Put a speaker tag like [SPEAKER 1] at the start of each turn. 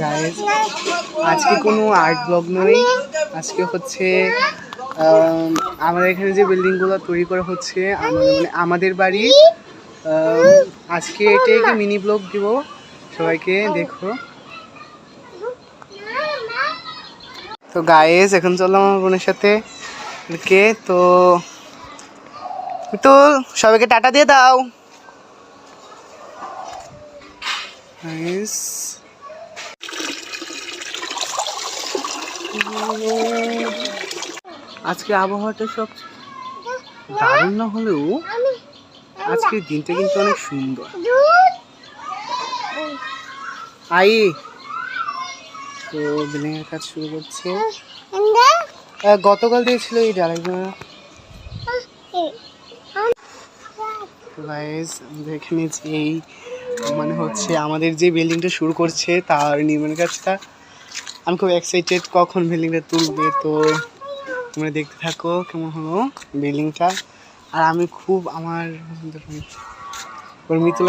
[SPEAKER 1] Guys আজকে কোনো art blog নয়, আজকে হচ্ছে আমাদের এখানে যে বিল্ডিংগুলো তৈরি করা হচ্ছে আমাদের বাড়ি। আজকে এটা একটি মিনি ব্লগ দিব, সবাইকে দেখো। তো গাইস এখন চললাম আমার বোনের সাথে তো সবাইকে টাটা দিয়ে দাও। আজকে আবহাওয়াটা সব দারুণ না হলেও আজকের দিনটা কিন্তু অনেক সুন্দর। আই তো বিল্ডিং এর কাজ শুরু করছে, গতকাল দিয়েছিল এই ডালাইগুলো। গাইস আমাদের এখানে যে মানে হচ্ছে আমাদের যে বিল্ডিংটা শুরু করছে তার নির্মাণ কাজটা, আমি খুব এক্সাইটেড কখন বিল্ডিংটা তুলবে। তো তোমরা দেখতে থাকো কেমন হলো বিল্ডিংটা। আর আমি খুব আমার মিতুলা